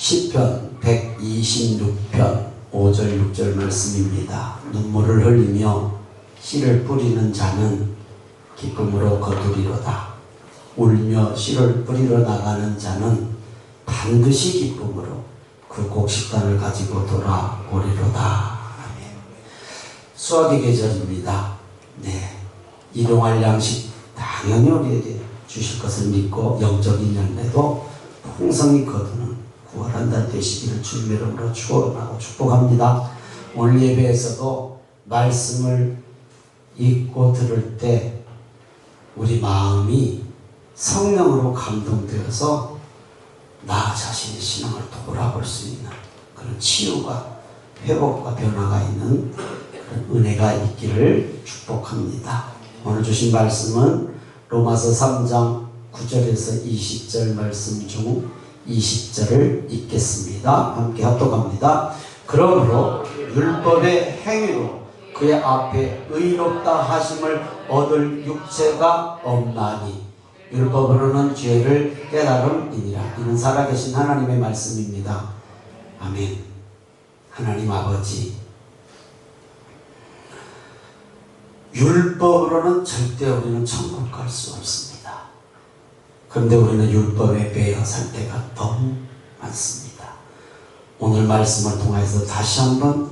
시편 126편 5절 6절 말씀입니다. 눈물을 흘리며 씨를 뿌리는 자는 기쁨으로 거두리로다. 울며 씨를 뿌리러 나가는 자는 반드시 기쁨으로 그 곡식단을 가지고 돌아오리로다. 아멘. 수확의 계절입니다. 네, 일용할 양식 당연히 우리에게 주실 것을 믿고 영적인 열매도 풍성히 거두는 9월 한 달 되시기를 주님의 이름으로 축원하고 축복합니다. 오늘 예배에서도 말씀을 읽고 들을 때 우리 마음이 성령으로 감동되어서 나 자신의 신앙을 돌아볼 수 있는 그런 치유가, 회복과 변화가 있는 그런 은혜가 있기를 축복합니다. 오늘 주신 말씀은 로마서 3장 9절에서 20절 말씀 중 20절을 읽겠습니다. 함께 합독합니다. 그러므로 율법의 행위로 그의 앞에 의롭다 하심을 얻을 육체가 없나니 율법으로는 죄를 깨달음이니라. 이는 살아계신 하나님의 말씀입니다. 아멘. 하나님 아버지, 율법으로는 절대 우리는 천국 갈 수 없습니다. 그런데 우리는 율법에 매여 살 때가 너무 많습니다. 오늘 말씀을 통해서 다시 한번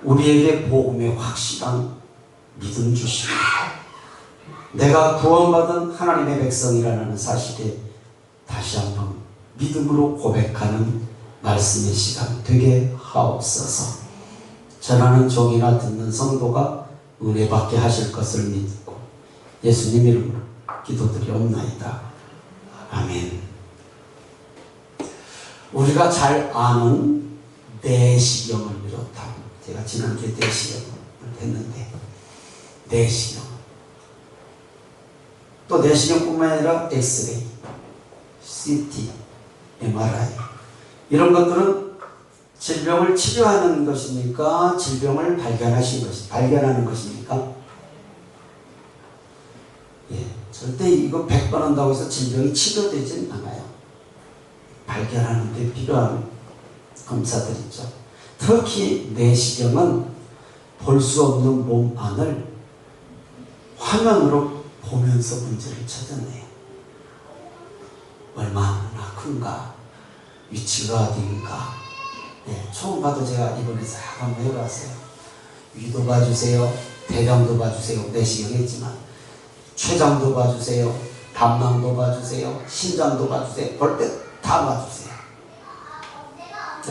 우리에게 복음의 확실한 믿음 주시고 내가 구원받은 하나님의 백성이라는 사실에 다시 한번 믿음으로 고백하는 말씀의 시간 되게 하옵소서. 전하는 종이나 듣는 성도가 은혜 받게 하실 것을 믿고 예수님 이름으로 기도드리옵나이다. 아멘. 우리가 잘 아는 내시경을 비롯한, 제가 지난주에 내시경을 했는데 내시경, 또 내시경뿐만 아니라 엑스레이, CT, MRI 이런 것들은 질병을 치료하는 것입니까? 질병을 발견하는 것입니까? 예, 절대 이거 100번 한다고 해서 질병이 치료되진 않아요. 발견하는 데 필요한 검사들이죠. 특히 내시경은 볼 수 없는 몸 안을 화면으로 보면서 문제를 찾아내요. 얼마나 큰가, 위치가 어디인가. 네, 처음 봐도 제가 이번에 싹 한번 해봤어요. 위도 봐주세요, 대장도 봐주세요, 내시경 했지만 췌장도 봐주세요, 담낭도 봐주세요, 신장도 봐주세요. 볼 때 다 봐주세요.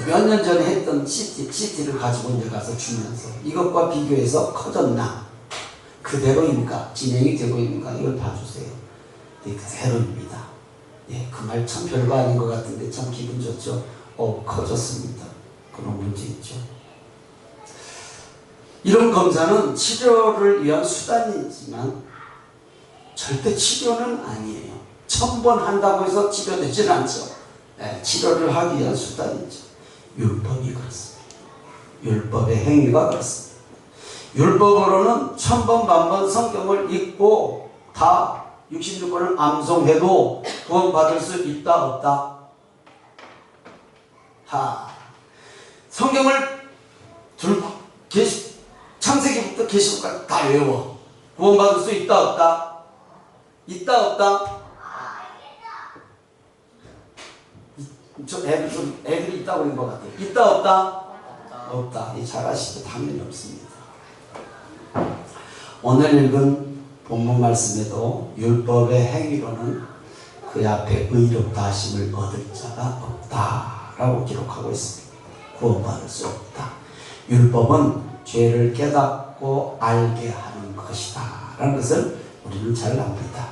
몇 년 전에 했던 CT를 가지고 이제 가서 주면서 이것과 비교해서 커졌나, 그대로입니까, 진행이 되고 있는가, 이걸 봐주세요. 네, 그대로입니다. 예, 그 말 참 별거 아닌 것 같은데 참 기분 좋죠. 커졌습니다. 그런 문제 있죠. 이런 검사는 치료를 위한 수단이지만 절대 치료는 아니에요. 1000번 한다고 해서 치료되지는 않죠. 네, 치료를 하기 위한 수단이죠. 율법이 그렇습니다. 율법의 행위가 그렇습니다. 율법으로는 1000번, 1000번 성경을 읽고 다 66번을 암송해도 구원받을 수 있다 없다? 성경을 창세기부터 계시록까지 다 외워. 구원받을 수 있다 없다? 있다 없다? 저 애들이 있다고 그런 것 같아요. 있다 없다? 없다. 잘 아시죠? 당연히 없습니다. 오늘 읽은 본문 말씀에도 율법의 행위로는 그 앞에 의롭다 하심을 얻을 자가 없다라고 기록하고 있습니다. 구원받을 수 없다. 율법은 죄를 깨닫고 알게 하는 것이다 라는 것을 우리는 잘 압니다.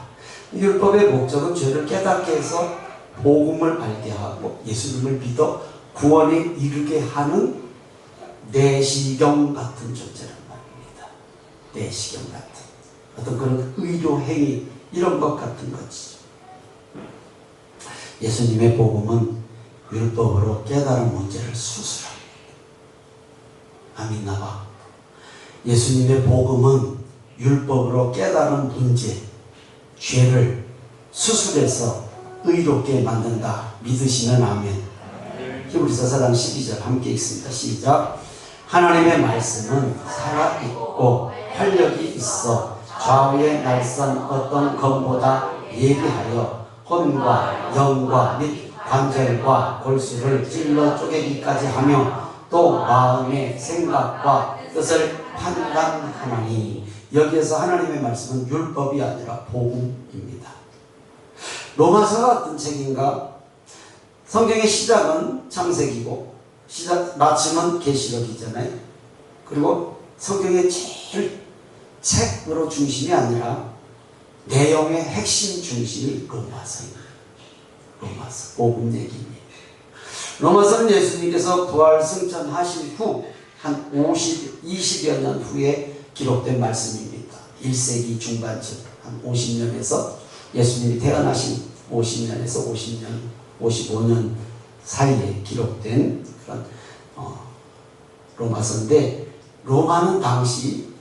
율법의 목적은 죄를 깨닫게 해서 복음을 알게 하고 예수님을 믿어 구원에 이르게 하는 내시경 같은 존재란 말입니다. 내시경 같은 어떤 그런 의료 행위, 이런 것 같은 것이죠. 예수님의 복음은 율법으로 깨달은 문제를 수술합니다. 아민나바. 예수님의 복음은 율법으로 깨달은 문제, 죄를 수술해서 의롭게 만든다. 믿으시면 아멘. 히브리서 4장 12절 함께 읽습니다. 시작. 하나님의 말씀은 살아있고 활력이 있어 좌우의 날선 어떤 검보다 예리하여 혼과 영과 및 관절과 골수를 찔러 쪼개기까지 하며 또 마음의 생각과 뜻을 판단하나니. 여기에서 하나님의 말씀은 율법이 아니라 복음입니다. 로마서가 어떤 책인가? 성경의 시작은 창세기고 마침은 계시록이잖아요. 그리고 성경의 제일 책으로 중심이 아니라 내용의 핵심 중심이 로마서입니다. 로마서, 복음 얘기입니다. 로마서는 예수님께서 부활 승천하신 후 한 20여 년 후에 기록된 말씀입니다. 1세기 중반쯤 한 50년에서 예수님이 태어나신 50년에서 55년 사이에 기록된 그런 로마서인데, 로마는 당시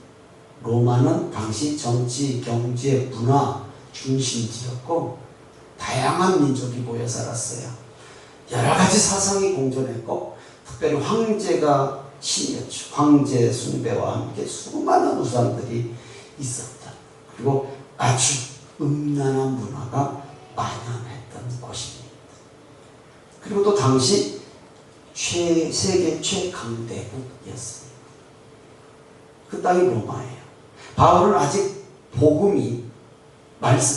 정치, 경제, 문화 중심지였고 다양한 민족이 모여 살았어요. 여러 가지 사상이 공존했고 특별히 황제가 신이었죠. 황제 숭배와 함께 수많은 우상들이 있었다. 그리고 아주 음란한 문화가 만연했던 곳입니다. 그리고 또 당시 세계 최강대국이었습니다. 그 땅이 로마예요. 바울은 아직 복음이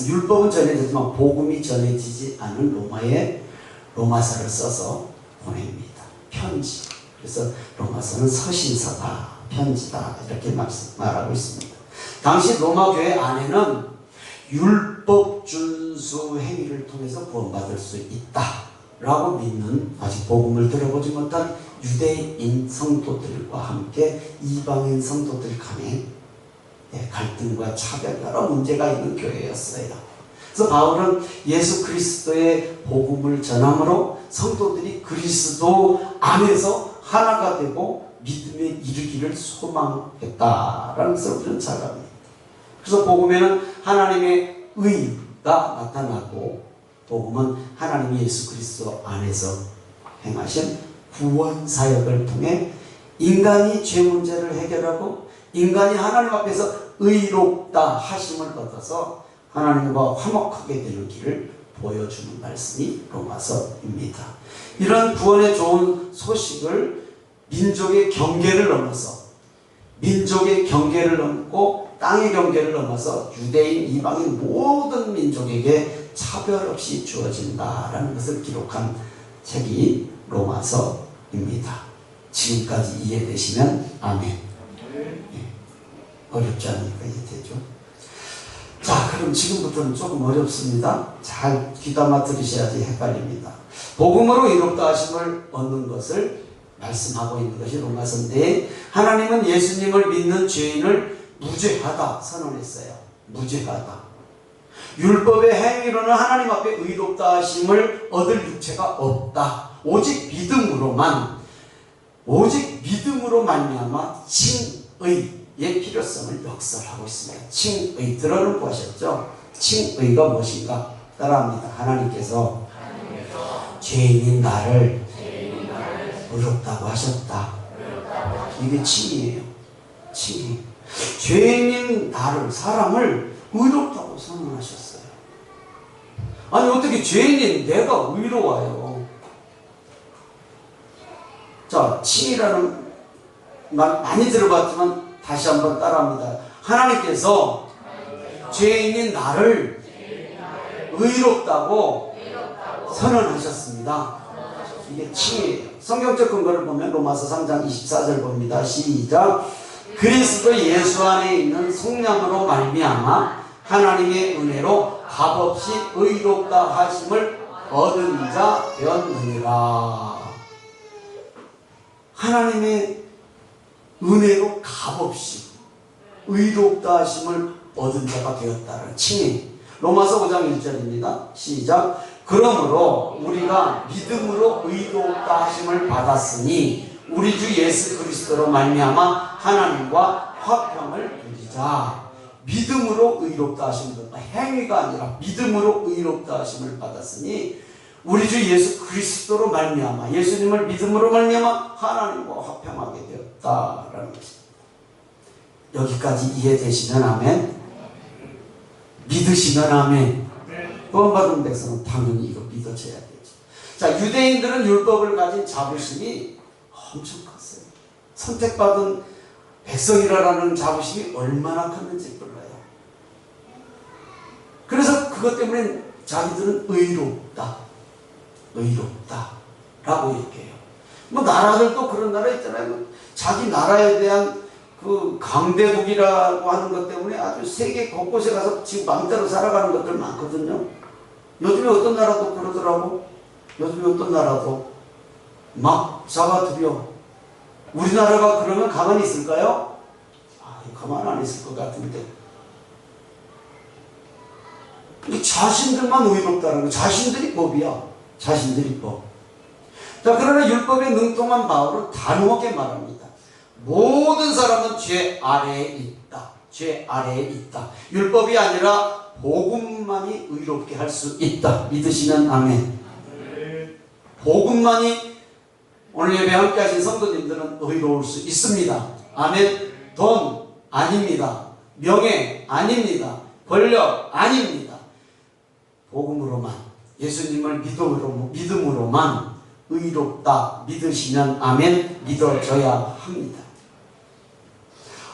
율법은 전해지지만 복음이 전해지지 않은 로마에 로마서를 써서 보냅니다. 편지. 그래서 로마서는 서신서다, 편지다, 이렇게 말하고 있습니다. 당시 로마 교회 안에는 율법 준수 행위를 통해서 구원받을 수 있다라고 믿는, 아직 복음을 들어보지 못한 유대인 성도들과 함께 이방인 성도들 간에 갈등과 차별, 여러 문제가 있는 교회였어요. 그래서 바울은 예수 그리스도의 복음을 전함으로 성도들이 그리스도 안에서 하나가 되고 믿음에 이르기를 소망했다라는 것을 우리는 잘 압니다. 그래서 복음에는 하나님의 의가 나타나고, 복음은 하나님이 예수 그리스도 안에서 행하신 구원 사역을 통해 인간이 죄 문제를 해결하고 인간이 하나님 앞에서 의롭다 하심을 얻어서 하나님과 화목하게 되는 길을 보여주는 말씀이 로마서입니다. 이런 구원의 좋은 소식을 민족의 경계를 넘고 땅의 경계를 넘어서 유대인, 이방인 모든 민족에게 차별 없이 주어진다라는 것을 기록한 책이 로마서입니다. 지금까지 이해되시면 아멘. 어렵지 않으니까 이해되죠? 자, 그럼 지금부터는 조금 어렵습니다. 잘 귀담아 들으셔야지 헷갈립니다. 복음으로 이롭다 하심을 얻는 것을 말씀하고 있는 것이 로마서인데, 하나님은 예수님을 믿는 죄인을 무죄하다 선언했어요. 무죄하다. 율법의 행위로는 하나님 앞에 의롭다 하심을 얻을 육체가 없다. 오직 믿음으로 말미암아 칭의의 필요성을 역설하고 있습니다. 칭의, 들어는 보셨죠? 칭의가 무엇인가? 따라합니다. 하나님께서 죄인인 나를 의롭다고 하셨다. 이게 칭이에요. 칭이. 죄인인 나를, 사람을 의롭다고 선언하셨어요. 아니 어떻게 죄인인 내가 의로워요? 자, 칭이라는 말 많이 들어봤지만 다시 한번 따라합니다. 하나님께서 죄인인 나를 의롭다고 선언하셨습니다. 이게 칭이에요. 성경적 근거를 보면 로마서 3장 24절 봅니다. 시작. 그리스도 예수 안에 있는 속량으로 말미암아 하나님의 은혜로 값없이 의롭다 하심을 얻은 자 되었느니라. 하나님의 은혜로 값없이 의롭다 하심을 얻은 자가 되었다는 칭의. 로마서 5장 1절입니다. 시작. 그러므로 우리가 믿음으로 의롭다 하심을 받았으니 우리 주 예수 그리스도로 말미암아 하나님과 화평을 누리자. 믿음으로 의롭다 하심을, 행위가 아니라 믿음으로 의롭다 하심을 받았으니 우리 주 예수 그리스도로 말미암아 예수님을 믿음으로 말미암아 하나님과 화평하게 되었다라는 것입니다. 여기까지 이해되시면 아멘. 믿으시면 아멘. 구원받은 백성은 당연히 이거 믿어줘야 되죠. 자, 유대인들은 율법을 가진 자부심이 엄청 컸어요. 선택받은 백성이라는 자부심이 얼마나 컸는지 몰라요. 그래서 그것 때문에 자기들은 의롭다라고 얘기해요. 뭐 나라들도 그런 나라 있잖아요. 자기 나라에 대한 그 강대국이라고 하는 것 때문에 아주 세계 곳곳에 가서 지금 마음대로 살아가는 것들 많거든요. 요즘에 어떤 나라도 그러더라고. 요즘에 어떤 나라도 막 잡아들여. 우리나라가 그러면 가만히 있을까요? 가만 안 있을 것 같은데. 자신들만 의롭다는 거. 자신들이 법이야. 자신들이 법. 자, 그러나 율법에 능통한 바울은 단호하게 말합니다. 모든 사람은 죄 아래에 있다. 죄 아래에 있다. 율법이 아니라 복음만이 의롭게 할 수 있다. 믿으시면 아멘. 복음만이 오늘 예배 함께 하신 성도님들은 의로울 수 있습니다. 아멘. 돈 아닙니다. 명예 아닙니다. 권력 아닙니다. 복음으로만, 예수님을 믿음으로만 의롭다 믿으시면 아멘. 믿어져야 합니다.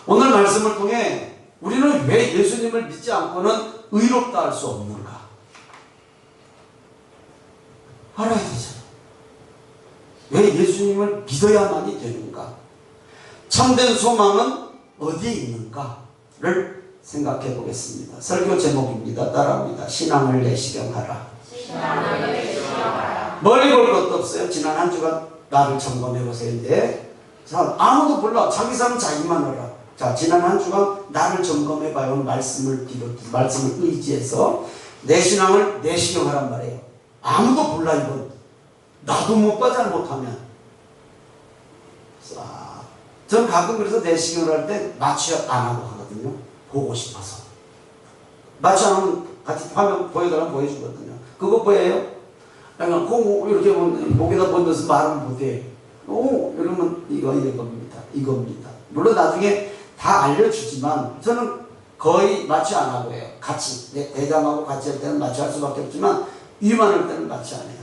오늘 말씀을 통해 우리는 왜 예수님을 믿지 않고는 의롭다 할 수 없는가 알아야 되잖아요. 왜 예수님을 믿어야만이 되는가? 참된 소망은 어디에 있는가를 생각해 보겠습니다. 설교 제목입니다. 따라합니다. 신앙을 내시경하라. 멀리 볼 것도 없어요. 지난 한 주간 나를 점검해 보세요. 이제 아무도 몰라. 자기 삶은 자기만 알아. 자, 지난 한 주간 나를 점검해 봐요. 말씀을 의지해서 내 신앙을 내시경하란 말이에요. 아무도 몰라. 이건 나도 못 봐. 잘못하면. 전 가끔 그래서 내시경을 할 때 마취 안 하고 하거든요. 보고 싶어서. 마취 안 하면 같이 화면 보여달라면 보여주거든요. 그거 보여요? 그러니까 공 이렇게 목에다 번져서 말은 못해. 이러면 이겁니다. 물론 나중에 다 알려주지만 저는 거의 마취 안 하고 해요. 같이 대장하고 같이 할 때는 마취할 수밖에 없지만 위만할 때는 마취 안 해요.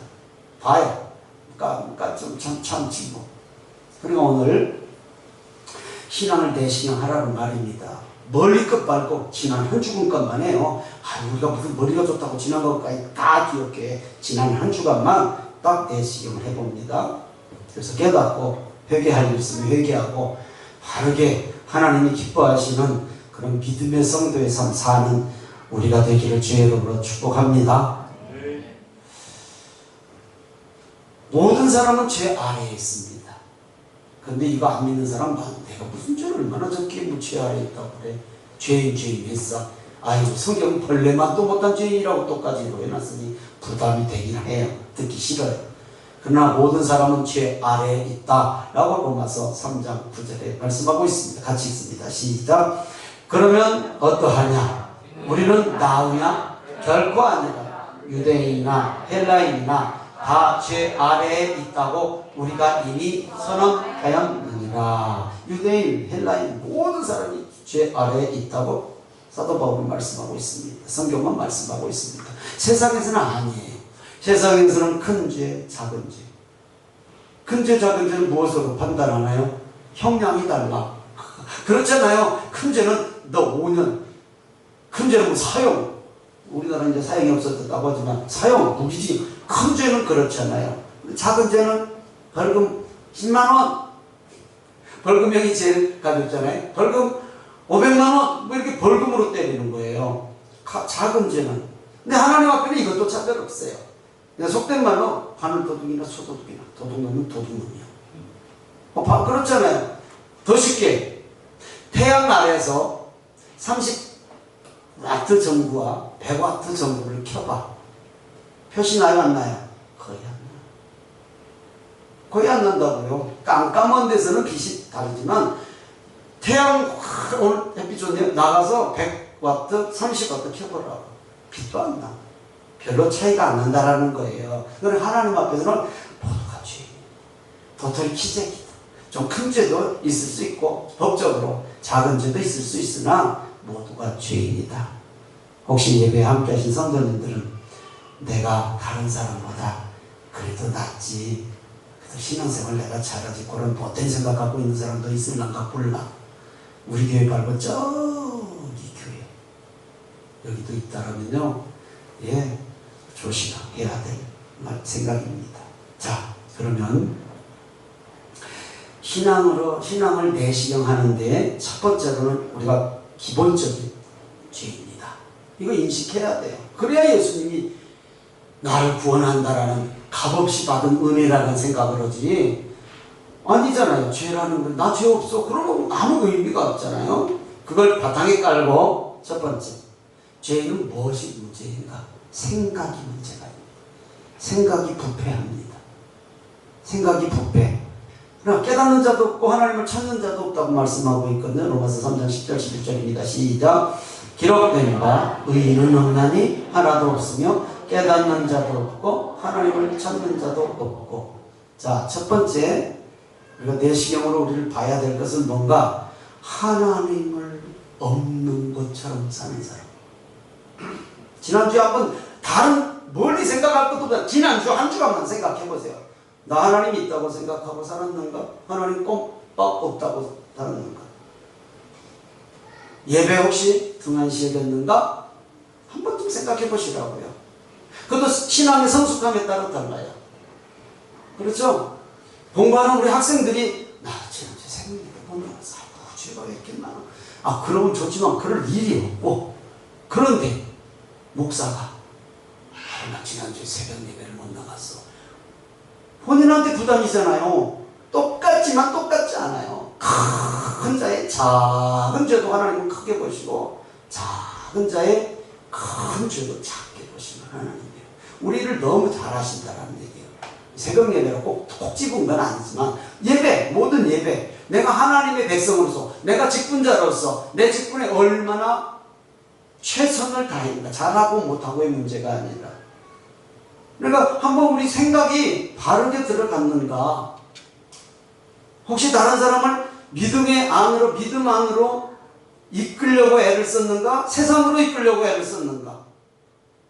봐요. 그러니까 좀 참지 뭐. 그러니까 오늘 신앙을 내시경하라는 말입니다. 멀리 것 말고 지난 한 주간만 해요. 우리가 무슨 머리가 좋다고 지난 것까지 다 기억해. 지난 한 주간만 딱 내시경을 해봅니다. 그래서 깨닫고 회개할 일 있으면 회개하고 바르게 하나님이 기뻐하시는 그런 믿음의 성도의 삶 사는 우리가 되기를 주의 이름으로 축복합니다. 모든 사람은 죄 아래에 있습니다. 근데 이거 안 믿는 사람 내가 무슨 죄를 얼마나 적게 죄 아래에 있다고 그래. 죄인 했어. 성경은 벌레만 또 못한 죄인이라고 똑같이 해놨으니 부담이 되긴 해요. 듣기 싫어요. 그러나 모든 사람은 죄 아래에 있다 라고 로마서 3장 9절에 말씀하고 있습니다. 같이 읽습니다. 시작. 그러면 어떠하냐? 우리는 나으냐? 결코 아니라 유대인이나 헬라인이나 다 죄 아래에 있다고 우리가 이미 선언하였느니라. 유대인, 헬라인 모든 사람이 죄 아래에 있다고 사도 바울은 말씀하고 있습니다. 성경만 말씀하고 있습니다. 세상에서는 아니에요. 세상에서는 큰 죄, 작은 죄. 큰 죄, 작은 죄는 무엇으로 판단하나요? 형량이 달라. 그렇잖아요. 큰 죄는 너 5년. 큰 죄는 뭐 사형. 우리나라는 이제 사형이 없었다고 하지만 사형, 무기징. 큰 죄는 그렇잖아요. 작은 죄는 벌금 10만원. 벌금형이 제일 가볍잖아요. 벌금 500만원. 뭐 이렇게 벌금으로 때리는 거예요. 작은 죄는. 근데 하나님 앞에는 이것도 차별 없어요. 속된 말로 바늘도둑이나 소도둑이나 도둑놈은 도둑놈이야. 그렇잖아요. 더 쉽게 태양 아래에서 30와트 전구와 100와트 전구를 켜봐. 표시 나요 안 나요? 거의 안 나요. 거의 안 난다고요. 깜깜한 데서는 빛이 다르지만 태양 오늘 햇빛 좋네요. 나가서 100와트 30와트 켜보라고. 빛도 안 나. 별로 차이가 안 난다라는 거예요. 그건 하나님 앞에서는 모두가 죄인이에요. 도토리 키재기다. 좀 큰 죄도 있을 수 있고 법적으로 작은 죄도 있을 수 있으나 모두가 죄인이다. 혹시 예배에 함께 하신 성도님들은 내가 다른 사람보다 그래도 낫지, 그래도 신앙생활 내가 잘하지, 그런 못된 생각 갖고 있는 사람도 있을란가 몰라. 우리 교회 말고 저기 교회 여기도 있다라면요, 예, 조심해야 될 생각입니다. 자, 그러면 신앙을 내시경하는데 첫 번째로는 우리가 기본적인 죄입니다. 이거 인식해야 돼요. 그래야 예수님이 나를 구원한다라는 값없이 받은 은혜라는 생각을 하지, 아니잖아요. 죄라는 건 나 죄 없어 그러면 아무 의미가 없잖아요. 그걸 바탕에 깔고 첫 번째, 죄는 무엇이 문제인가? 생각이 문제가 있습니다. 생각이 부패합니다. 생각이 부패. 그러나 깨닫는 자도 없고 하나님을 찾는 자도 없다고 말씀하고 있거든요. 로마서 3장 10절 11절입니다. 시작. 기록된 바 의인은 없나니 하나도 없으며 깨닫는 자도 없고 하나님을 찾는 자도 없고. 자, 첫 번째 우리가 내시경으로 우리를 봐야 될 것은 뭔가? 하나님을 없는 것처럼 사는 사람. 지난주에 한번 다른 멀리 생각할 것도 없다. 지난주 한 주간만 생각해 보세요. 나 하나님이 있다고 생각하고 살았는가? 하나님 꼼빡 없다고 살았는가? 예배 혹시 등한시했는가? 한 번쯤 생각해 보시라고요. 그것도 신앙의 성숙함에 따라 달라요. 그렇죠? 공부하는 우리 학생들이 나 지난주에 새벽 예배 못 나가서 죄가 왜 이렇게 많아? 아, 그러면 좋지만 그럴 일이 없고, 그런데 목사가 나 지난주에 새벽 예배를 못 나갔어. 본인한테 부담이잖아요. 똑같지만 똑같지 않아요. 큰 자의 작은 죄도 하나님은 크게 보시고 작은 자의 큰 죄도 작게 보시는 하나님이에요. 우리를 너무 잘하신다는 얘기예요. 새벽 예배로 꼭 집은 건 아니지만 예배, 모든 예배, 내가 하나님의 백성으로서, 내가 직분자로서 내 직분에 얼마나 최선을 다했는가, 잘하고 못하고의 문제가 아니라, 그러니까 한번 우리 생각이 바르게 들어갔는가, 혹시 다른 사람을 믿음 안으로 이끌려고 애를 썼는가, 세상으로 이끌려고 애를 썼는가,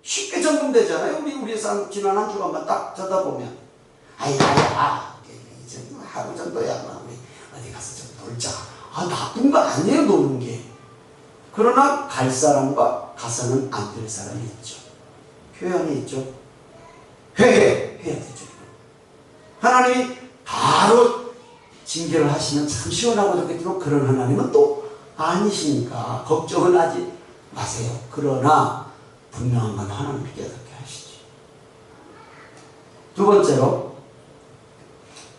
쉽게 점검되잖아요. 우리 삶 지난 한 주간만 딱 쳐다보면, 이제 하루 정도야 우리 어디 가서 좀 놀자. 나쁜 거 아니에요, 노는 게. 그러나 갈 사람과 가서는 안 될 사람이 있죠. 표현이 있죠. 해야 되죠. 하나님이 바로 징계를 하시면 참 시원하고 좋겠지만 그런 하나님은 또 아니시니까 걱정은 하지 마세요. 그러나 분명한 건 하나님이 깨닫게 하시죠. 두 번째로,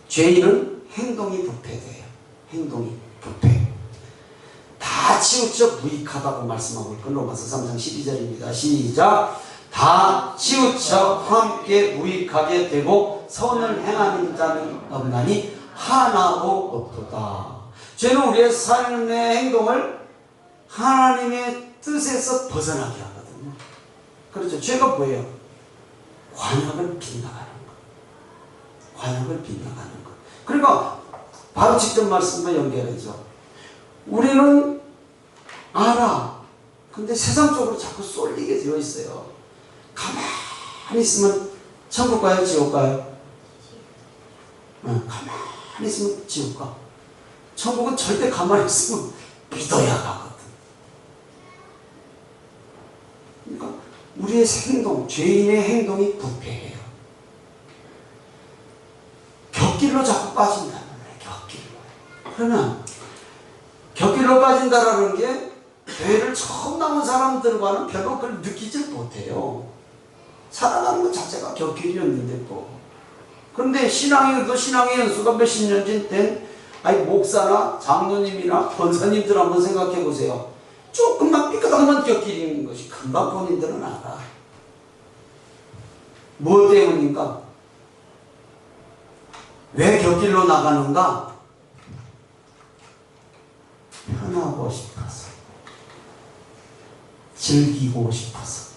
죄인은 행동이 부패돼요. 행동이 부패. 다 치우쳐 무익하다고 말씀하고 있고, 로마서 3장 12절입니다. 시작. 다 치우쳐 함께 무익하게 되고 선을 행하는 자는 없나니 하나도 없도다. 죄는 우리의 삶의 행동을 하나님의 뜻에서 벗어나게 하거든요. 그렇죠. 죄가 뭐예요? 관역을 빗나가는 것. 관역을 빗나가는 것. 그러니까 바로 직접 말씀과 연결해서 우리는 알아. 근데 세상 쪽으로 자꾸 쏠리게 되어 있어요. 가만히 있으면 천국 가요? 지옥 가요? 가만히 있으면 지옥 가. 천국은 절대 가만히 있으면 믿어야 가거든. 그러니까 우리의 행동, 죄인의 행동이 부패해요. 곁길로 자꾸 빠진다는 거예요. 곁길로. 그러면 곁길로 빠진다라는 게 교회를 처음 나온 사람들과는 별로 그걸 느끼질 못해요. 살아가는 것 자체가 곁길이었는데 또. 그런데 신앙의 연수가 몇십 년 된 목사나 장로님이나 권사님들 한번 생각해 보세요. 조금만 삐끗하면 곁길인 것이 금방 본인들은 알아. 뭐 때문인가? 왜 곁길로 나가는가? 편하고 싶어서, 즐기고 싶어서,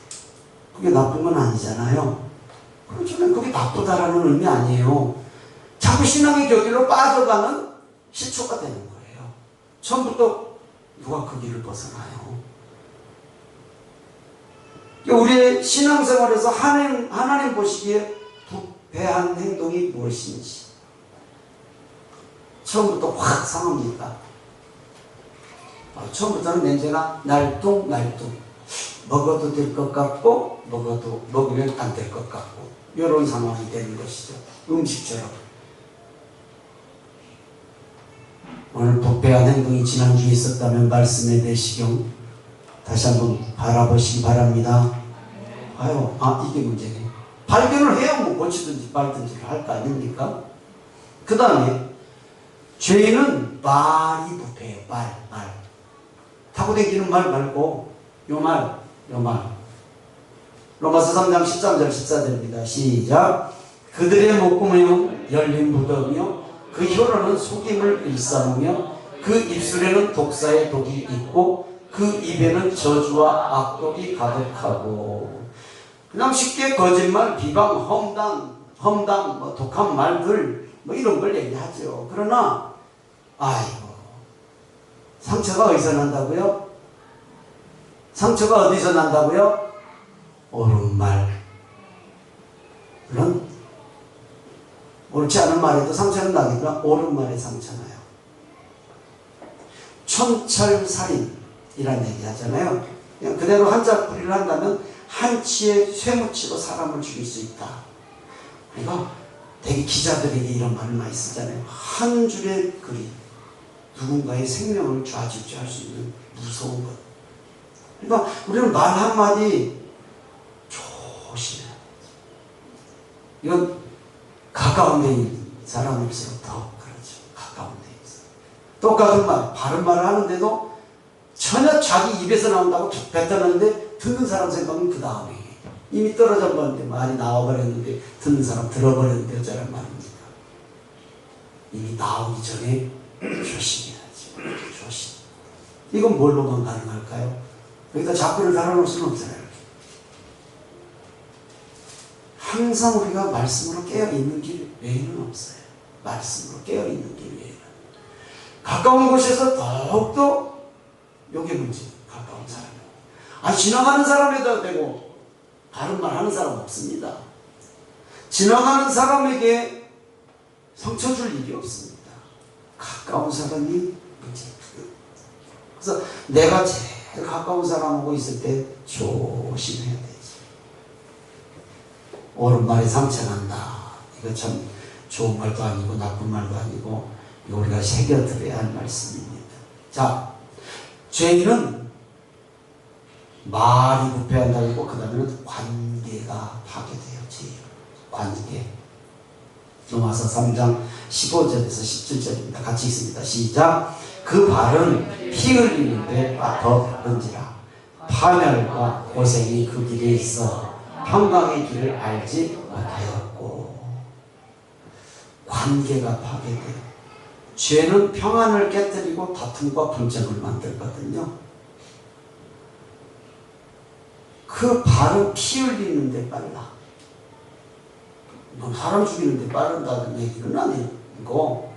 그게 나쁜 건 아니잖아요. 그럼 저는 그게 나쁘다라는 의미 아니에요. 자꾸 신앙의 곁길로 빠져가는 시초가 되는 거예요. 처음부터 누가 그 길을 벗어나요? 우리의 신앙생활에서 하나님 보시기에 부패한 행동이 무엇인지 처음부터 확 상합니다. 처음부터는 냄새가 날뚱날뚱, 먹어도 될 것 같고 먹으면 안 될 것 같고 이런 상황이 되는 것이죠. 음식처럼. 오늘 부패한 행동이 지난주에 있었다면 말씀의 내시경 다시 한번 바라보시기 바랍니다. 아유, 이게 문제네. 발견을 해야 뭐 고치든지 말든지 할 거 아닙니까? 그 다음에 죄는 말이 부패해요. 말. 타고 다니는 말 말고 요 말. 로마서 3장 13절 14절입니다. 시작. 그들의 목구멍은 열린 무덤이요 그 혀로는 속임을 일삼으며 그 입술에는 독사의 독이 있고 그 입에는 저주와 악독이 가득하고. 그냥 쉽게 거짓말, 비방, 험담, 뭐 독한 말들 뭐 이런 걸 얘기하죠. 그러나 아이고, 상처가 어디서 난다고요? 상처가 어디서 난다고요? 옳은 말. 물론 옳지 않은 말에도 상처는 나겠지만 옳은 말에 상처나요. 촌철살인이라는 얘기 하잖아요. 그냥 그대로 한자풀이를 한다면 한치의 쇠무치로 사람을 죽일 수 있다. 그러니까 되게 기자들에게 이런 말을 많이 쓰잖아요. 한 줄의 글이 누군가의 생명을 좌지우지할 수 있는 무서운 것. 그러니까 우리는 말 한마디 조심해야 돼. 이건 가까운 데 있는 사람일수록 더 그렇죠. 가까운 데 있어. 똑같은 말, 바른 말을 하는데도 전혀 자기 입에서 나온다고 뱉어내는데 듣는 사람 생각은 그 다음에 이미 떨어져 버렸는데 말이 나와버렸는데 듣는 사람 들어버렸는데 어쩌란 말입니까? 이미 나오기 전에 조심해야지. 조심. 이건 뭘로만 가능할까요? 여기다 자꾸를 달아놓을 수는 없잖아요. 항상 우리가 말씀으로 깨어있는 길 외에는 없어요. 말씀으로 깨어있는 길 외에는. 가까운 곳에서 더욱더 요게 문제. 가까운 사람. 지나가는 사람에다 대고 바른 말 하는 사람 없습니다. 지나가는 사람에게 상처 줄 일이 없습니다. 가까운 사람이 문제. 그래서 내가 제일 가까운 사람하고 있을 때 조심해야 되지. 옳은 말에 상처난다. 이거 참 좋은 말도 아니고 나쁜 말도 아니고 우리가 새겨들어야 할 말씀입니다. 자, 죄인은 말이 부패한다고 했고 그 다음에는 관계가 파괴돼요. 죄인. 관계. 로마서 3장 15절에서 17절입니다. 같이 있습니다. 시작. 그 발은 피 흘리는데 더 파멸과 고생이 그 길에 있어 평강의 길을 알지 못하였고. 관계가 파괴돼요. 죄는 평안을 깨뜨리고 다툼과 분쟁을 만들거든요. 그 발은 피 흘리는데 빨라. 사람 죽이는데 빠른다는 얘기는 아니고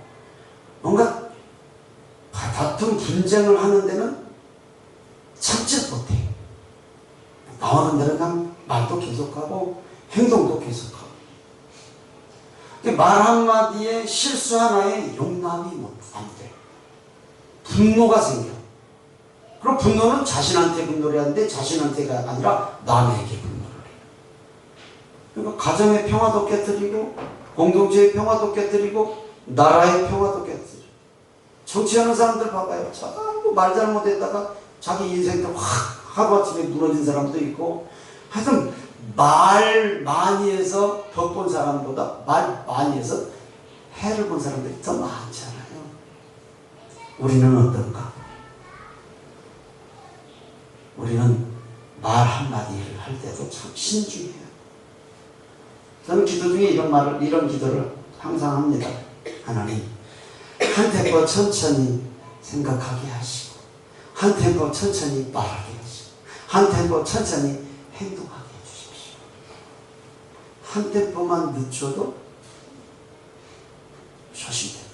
뭔가 다툼 분쟁을 하는 데는 참지 못해. 나오는 데는 그냥 말도 계속하고 행동도 계속하고. 말 한마디에 실수 하나에 용납이 안 돼. 분노가 생겨. 그럼 분노는 자신한테 분노를 하는데 자신한테가 아니라 남에게 분노를 해. 그러니까 가정의 평화도 깨뜨리고 공동체의 평화도 깨뜨리고 나라의 평화도 깨뜨리고. 정치하는 사람들 봐봐요. 자꾸 말 잘못했다가 자기 인생도 확 하루아침에 무너진 사람도 있고. 하여튼 말 많이 해서 덕 본 사람보다 말 많이 해서 해를 본 사람들이 더 많잖아요. 우리는 어떤가? 우리는 말 한마디를 할 때도 참 신중해요. 저는 기도 중에 이런 기도를 항상 합니다. 하나님, 한 템포 천천히 생각하게 하시고, 한 템포 천천히 말하게 하시고, 한 템포 천천히 행동하게 해주십시오. 한 템포만 늦춰도 조심되거든.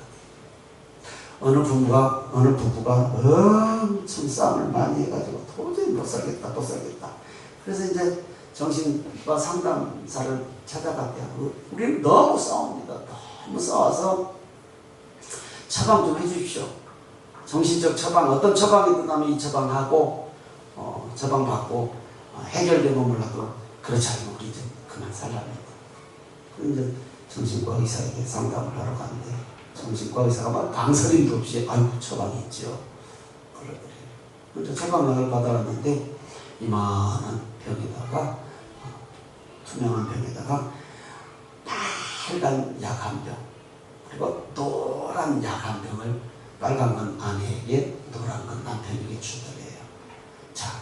어느 부부가 엄청 싸움을 많이 해가지고 도저히 못 살겠다. 그래서 이제 정신과 상담사를 찾아갔대요. 우리는 너무 싸웁니다. 너무 싸워서 처방 좀 해주십시오. 정신적 처방, 어떤 처방이든 하면 이 처방하고 처방받고 해결되면 몰라도 그렇지 않으면 우리 이제 그만 살랍니다. 이제 정신과 의사에게 상담을 하러 갔는데 정신과 의사가 막 망설임도 없이 아이고 처방이 있죠. 그러더래요. 그래서 처방약을 받아왔는데 이만한 병에다가 투명한 병에다가 빨간 약 한 병 그리고 노란 약 한 병을 빨간 건 아내에게 노란 건 남편에게 주더래요. 자,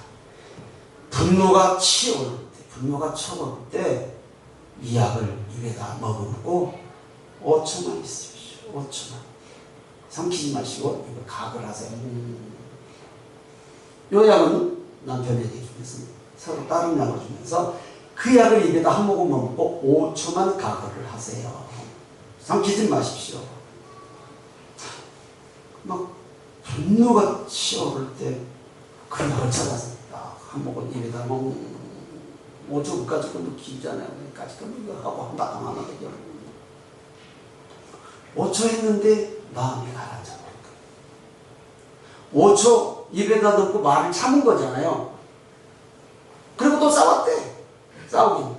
분노가 치올 때 이 약을 입에다 머금고 5초만 있으십시오. 5초만. 삼키지 마시고 이거 각을 하세요. 이 약은 남편에게 주면서 서로 다른 약을 주면서 그 약을 입에다 한 모금 먹고 5초만 각을 하세요. 삼키지 마십시오. 막 분노가 치오를 때 그 약을 찾아서 한 모금 입에다 먹는 5초까지 건 길잖아요. 까지 건 이거 하고 한 바탕 하면 되죠. 5초 했는데 마음이 가라앉아 버릴까. 5초 입에다 넣고 말을 참은 거잖아요. 그리고 또 싸웠대. 싸우긴.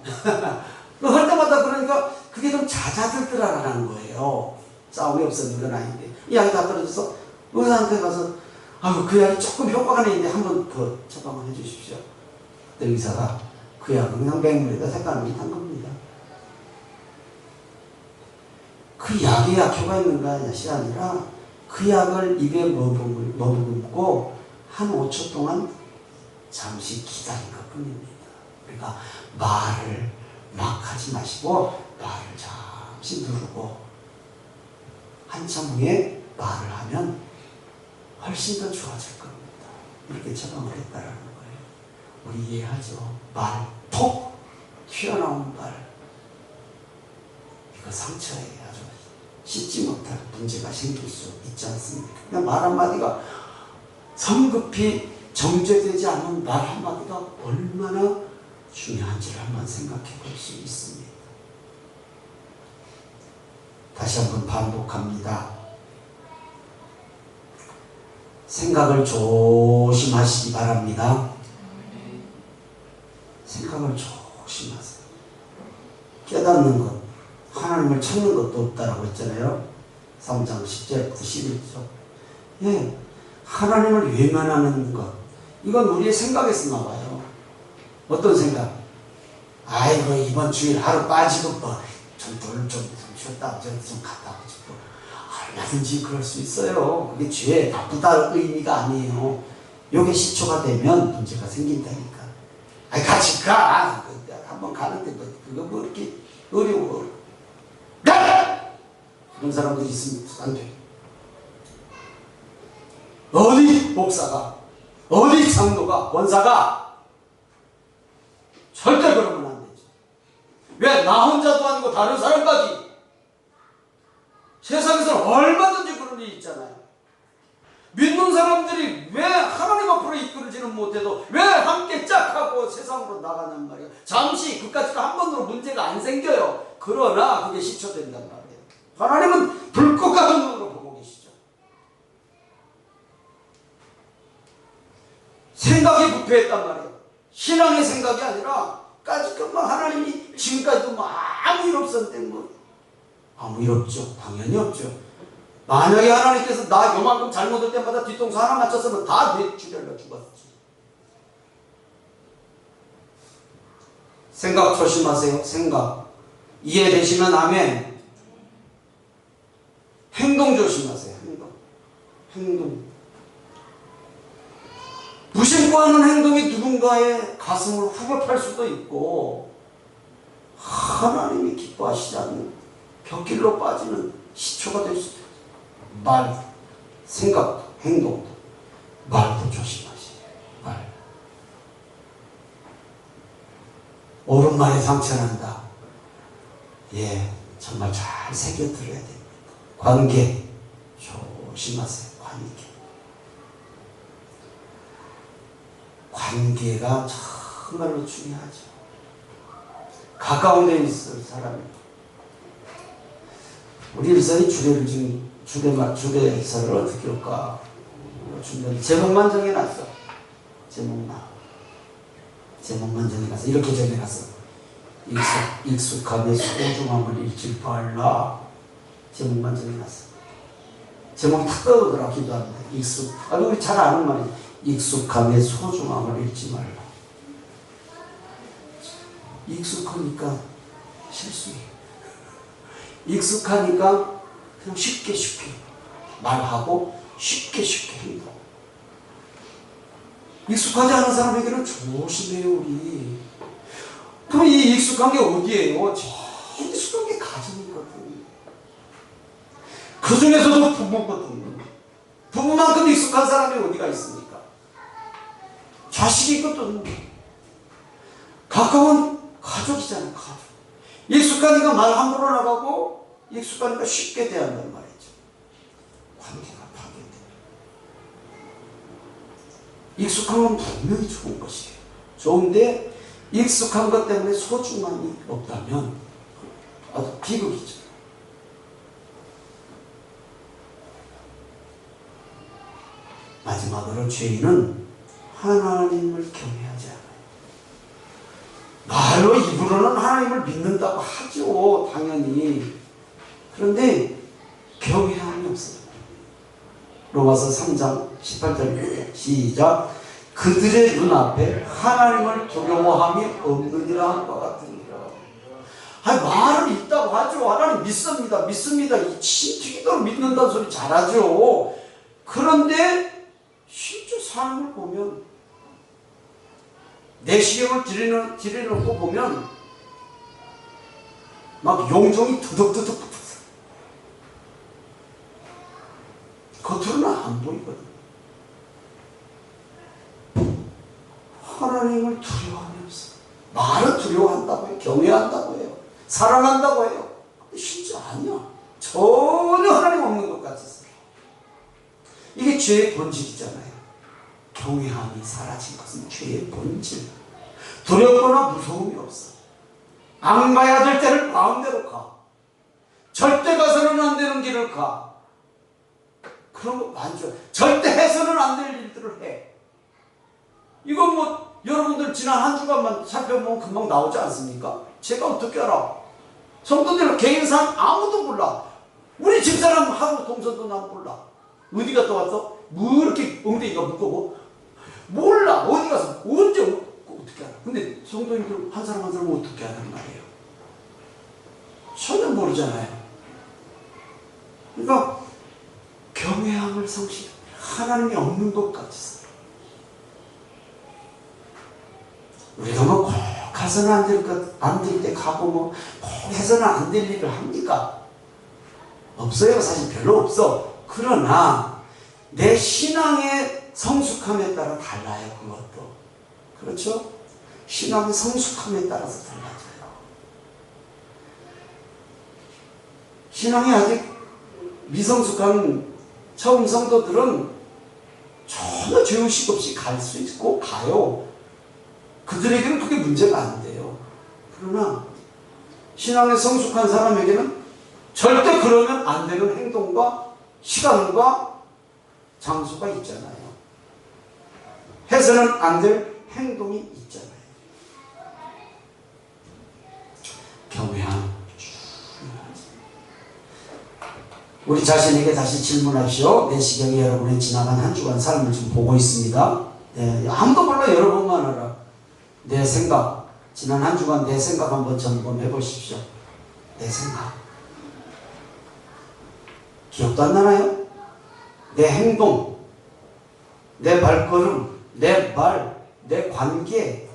할 때마다 그러니까 그게 좀 잦아들더라라는 거예요. 싸움이 없었는 건 아닌데. 이 약이 다 떨어져서 의사한테 가서 그 약이 조금 효과가 있는데 한 번 더 처방을 해주십시오. 그때 의사가 그 약은 그냥 맹물에다 색깔을 한 겁니다. 그 약에 약효가 있는 것이 아니라 그 약을 입에 머금고 한 5초 동안 잠시 기다린 것 뿐입니다. 그러니까 말을 막 하지 마시고 말을 잠시 누르고 한참 후에 말을 하면 훨씬 더 좋아질 겁니다. 이렇게 처방을 했다라는 거예요. 우리 이해하죠? 말, 톡 튀어나온 말. 이거 상처에 아주 씻지 못할 문제가 생길 수 있지 않습니까? 그냥 말 한마디가 성급히 정제되지 않은 말 한마디가 얼마나 중요한지를 한번 생각해 볼 수 있습니다. 다시 한번 반복합니다. 생각을 조심하시기 바랍니다. 생각을 조심하세요. 깨닫는 것, 하나님을 찾는 것도 없다라고 했잖아요. 3장 10절부터 11절. 예, 하나님을 외면하는 것. 이건 우리의 생각에서 나와요. 어떤 생각? 아이고 이번 주일 하루 빠지고 좀 쉬었다 좀 갔다 오고 싶고. 얼마든지 그럴 수 있어요. 그게 죄 나쁘다 의미가 아니에요. 요게 시초가 되면 문제가 생긴다니까. 같이 가. 한번 가는데 그거 뭐 이렇게 어려워. 그런 사람들이 있으면 안 돼. 어디 목사가, 어디 장로가, 권사가 절대 그러면 안 되죠. 왜? 나 혼자도 아니고 다른 사람까지. 세상에서는 얼마든지 그런 일이 있잖아요. 믿는 사람들이 왜 하나님 앞으로 이끌지는 못해도 왜 함께 짝 하고 세상으로 나가냔 말이에요. 잠시 그까지도 한 번으로 문제가 안 생겨요. 그러나 그게 시초된단 말이에요. 하나님은 불꽃 같은 눈으로 보고 계시죠. 생각이 부패했단 말이에요. 신앙의 생각이 아니라 까짓것만 하나님이 지금까지도 아무 일 없었는데 아무 일 없죠. 당연히 없죠. 만약에 하나님께서 나 요만큼 잘못할 때마다 뒤통수 하나 맞췄으면 다 뇌출혈로 죽었지. 생각 조심하세요. 생각. 이해되시면 아멘. 행동 조심하세요. 행동. 무심코 하는 행동이 누군가의 가슴을 후벼팔 수도 있고 하나님이 기뻐하시지 않는 벽길로 빠지는 시초가 될 수도 있어요. 말, 생각도, 행동도, 말도 조심하세요. 말. 옳은 말에 상처난다. 예, 정말 잘 새겨들어야 됩니다. 관계 조심하세요. 관계가 정말로 중요하죠. 가까운 데 있을 사람이. 우리 일선이 주례설을 어떻게 할까? 제목만 정해놨어. 제목만 정해놨어. 이렇게 정해놨어. 익숙함의 소중함을 잃지 말라. 제목만 정해놨어. 제목이 탁 떠오르더라. 기도합니다. 우리 잘 아는 말이에요. 익숙함의 소중함을 잃지 말라. 익숙하니까 실수해. 익숙하니까 그냥 쉽게 말하고 쉽게 행동. 익숙하지 않은 사람에게는 조심해요, 우리. 그럼 이 익숙한 게 어디예요? 제일 익숙한 게 가정이거든. 그 중에서도 부부거든. 부부만큼 익숙한 사람이 어디가 있습니까? 자식이 있거든. 가까운 가족이잖아, 가족. 익숙하니까 말 함부로 나가고, 익숙하니까 쉽게 대한다는 말이죠. 관계가 파괴돼. 익숙함은 분명히 좋은 것이에요. 좋은데, 익숙한 것 때문에 소중함이 없다면, 아주 비극이죠. 마지막으로 죄인은 하나님을 경외하지 않아요. 말로 입으로는 하나님을 믿는다고 하죠. 당연히. 그런데 경외함이 없어요. 로마서 3장 18절 시작. 그들의 눈앞에 하나님을 두려워함이 없느니라 한 것 같으니라. 말을 있다고 하죠. 하나님 믿습니다. 이 신튀기도록 믿는다는 소리 잘하죠. 그런데 실제 삶을 보면, 내시경을 들여놓고 보면 막 용종이 두덕두덕 붙었어. 겉으로는 안 보이거든. 하나님을 두려워함이 없어. 말은 두려워한다고 해요. 경외한다고 해요. 사랑한다고 해요. 근데 실제 아니야. 전혀 하나님 없는 것 같았어요. 이게 죄의 본질이잖아요. 경외함이 사라진 것은 죄의 본질. 두렵거나 무서움이 없어. 안 가야 될 때를 마음대로 가. 절대 가서는 안 되는 길을 가. 그런 거 만져. 절대 해서는 안 될 일들을 해. 이건 뭐 여러분들 지난 한 주간만 살펴보면 금방 나오지 않습니까? 제가 어떻게 알아? 성도들 개인상 아무도 몰라. 우리 집사람하고 동서도 난 몰라. 어디 갔다 왔어? 뭐 이렇게 엉덩이가 무거워? 몰라. 어디 가서 언제 어떻게 알아? 근데 성도님들 한 사람 한 사람 어떻게 하는 말이에요? 전혀 모르잖아요. 그러니까 경외함을 상실, 하나님이 없는 것 같았어요. 우리가 뭐 꼭 가서는 안 될 때 가고 뭐 꼭 해서는 안 될 일을 합니까? 없어요. 사실 별로 없어. 그러나 내 신앙의 성숙함에 따라 달라요. 그것도. 그렇죠? 신앙의 성숙함에 따라서 달라져요. 신앙이 아직 미성숙한 처음 성도들은 전혀 죄의식 없이 갈 수 있고 가요. 그들에게는 그게 문제가 안 돼요. 그러나 신앙에 성숙한 사람에게는 절대 그러면 안 되는 행동과 시간과 장소가 있잖아요. 해서는 안 될 행동이 있잖아요. 경외함. 우리 자신에게 다시 질문하시오. 내시경이 여러분의 지나간 한 주간 삶을 좀 보고 있습니다. 네, 아무도 몰라. 여러분만 알아. 내 생각, 지난 한 주간 내 생각 한번 점검해 보십시오. 내 생각. 기억도 안 나나요? 내 행동, 내 발걸음, 내 말, 내 관계,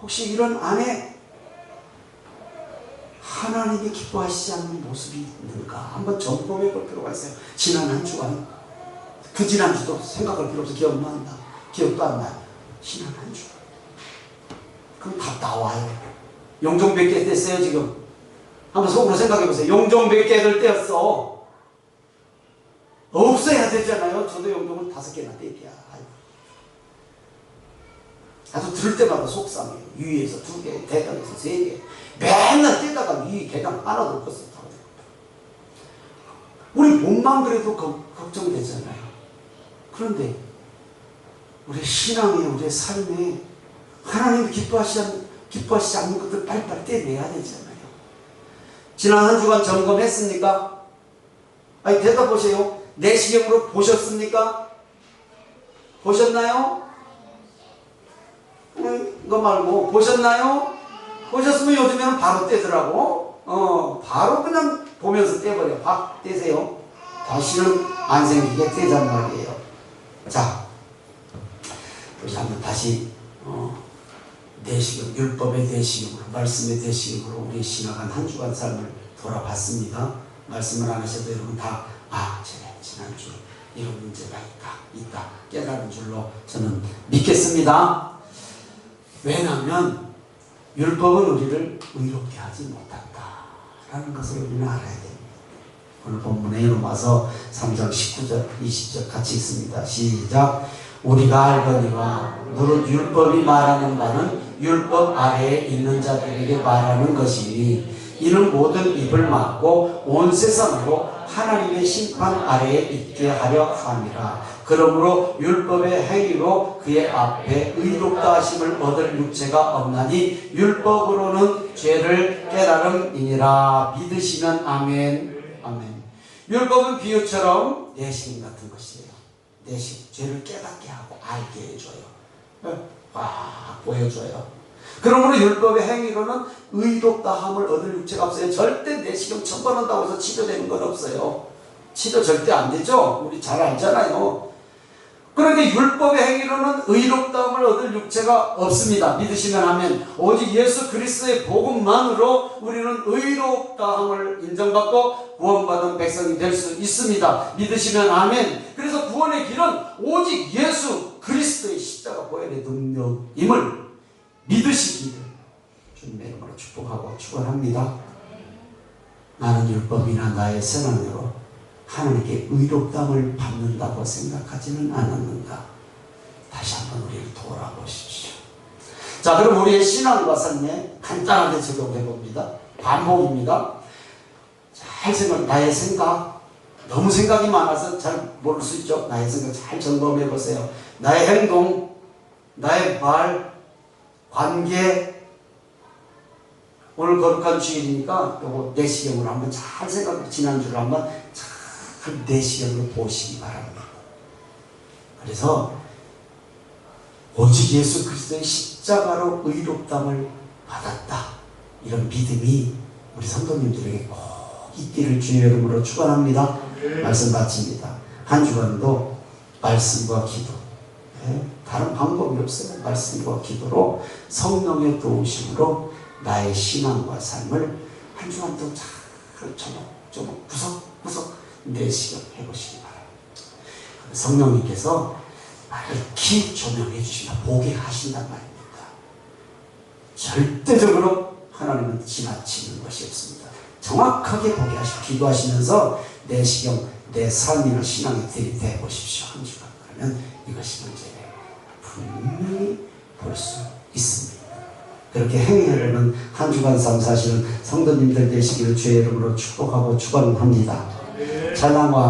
혹시 이런 안에 하나님이 기뻐하시지 않는 모습이 있는가 한번 점검해 볼 필요가 있어요. 지난 한 주간, 그 지난 주도 생각할 필요 없어. 기억난다. 기억도 안 나요. 지난 한 주간. 그럼 답 나와요. 영종 몇 개 됐어요 지금? 한번 속으로 생각해 보세요. 용종 몇 개 될 때였어? 없어야 되잖아요. 저도 용종을 5개나 뗄게야. 아주 들을 때마다 속상해요. 위에서 2개, 대강에서 3개. 맨날 떼다가 위 계단 하나도 없었어. 우리 몸만 그래도 걱정되잖아요. 그런데 우리 신앙에, 우리 삶에 하나님이 기뻐하시지 않는 것들 빨리빨리 떼내야 되잖아요. 지난 한 주간 점검했습니까? 아니, 대답보세요. 내시경으로 보셨습니까? 보셨나요? 이거 말고 보셨나요? 보셨으면 요즘에는 바로 떼더라고. 바로 그냥 보면서 떼버려. 박 떼세요. 다시는 안 생기게 떼잔 말이에요. 자, 우리 한번 다시 내시경, 율법의 내시경으로, 말씀의 내시경으로 우리 지나간 한 주간 삶을 돌아봤습니다. 말씀을 안 하셔도 여러분 다 제가 지난주 이런 문제가 있다 깨달은 줄로 저는 믿겠습니다. 왜냐하면 율법은 우리를 의롭게 하지 못한다라는 것을 우리는 알아야 됩니다. 오늘 본문에 로마서 3장 19절 20절 같이 있습니다. 시작. 우리가 알거니와 무릇 율법이 말하는 바는 율법 아래에 있는 자들에게 말하는 것이니 이는 모든 입을 막고 온 세상으로 하나님의 심판 아래에 있게 하려 함이라. 그러므로 율법의 행위로 그의 앞에 의롭다 하심을 얻을 육체가 없나니 율법으로는 죄를 깨달음이니라. 믿으시면 아멘. 아멘. 율법은 비유처럼 내시경 같은 것이에요. 내시경, 죄를 깨닫게 하고 알게 해줘요. 와, 보여줘요. 그러므로 율법의 행위로는 의롭다함을 얻을 육체가 없어요. 절대 내시경 1000번 한다고 해서 치료되는 건 없어요. 치료 절대 안 되죠. 우리 잘 알잖아요. 그런데 율법의 행위로는 의롭다함을 얻을 육체가 없습니다. 믿으시면 하면 오직 예수 그리스도의 복음만으로 우리는 의롭다함을 인정받고 구원받은 백성이 될 수 있습니다. 믿으시면 아멘. 그래서 구원의 길은 오직 예수 그리스도의 십자가 보혈의 능력임을 믿으시기를 주님의 이름으로 축복하고 축원합니다. 나는 율법이나 나의 선언으로 하나님께 의롭다함을 받는다고 생각하지는 않았는가? 다시 한번 우리를 돌아보십시오. 자, 그럼 우리의 신앙과 삶에 간단하게 적용해 봅니다. 반복입니다. 잘 생각, 나의 생각, 너무 생각이 많아서 잘 모를 수 있죠. 나의 생각 잘 점검해 보세요. 나의 행동, 나의 말, 관계. 오늘 거룩한 주일이니까 요거 내시경으로 한번 잘 생각해, 지난주를 한번 잘 내시경으로 보시기 바랍니다. 그래서 오직 예수 그리스도의 십자가로 의롭다함을 받았다, 이런 믿음이 우리 성도님들에게 꼭 있기를 주의 이름으로 축원합니다. 말씀 마칩니다. 한 주간도 말씀과 기도, 다른 방법이 없어요. 말씀과 기도로 성령의 도우심으로 나의 신앙과 삶을 한 주간도 잘 조목조목 구석구석 내시경 해보시기 바랍니다. 성령님께서 이렇게 조명해 주시면 보게 하신단 말입니다. 절대적으로 하나님은 지나치는 것이 없습니다. 정확하게 보게 하시고 기도하시면서 내시경, 내 삶이나 신앙에 들이대 보십시오. 한 주간. 그러면 이것이 문제예요. 분명히 볼 수 있습니다. 그렇게 행하려면 한 주간 삶 사실은 성도님들 되시기를 주의 이름으로 축복하고 축원합니다. 찬양과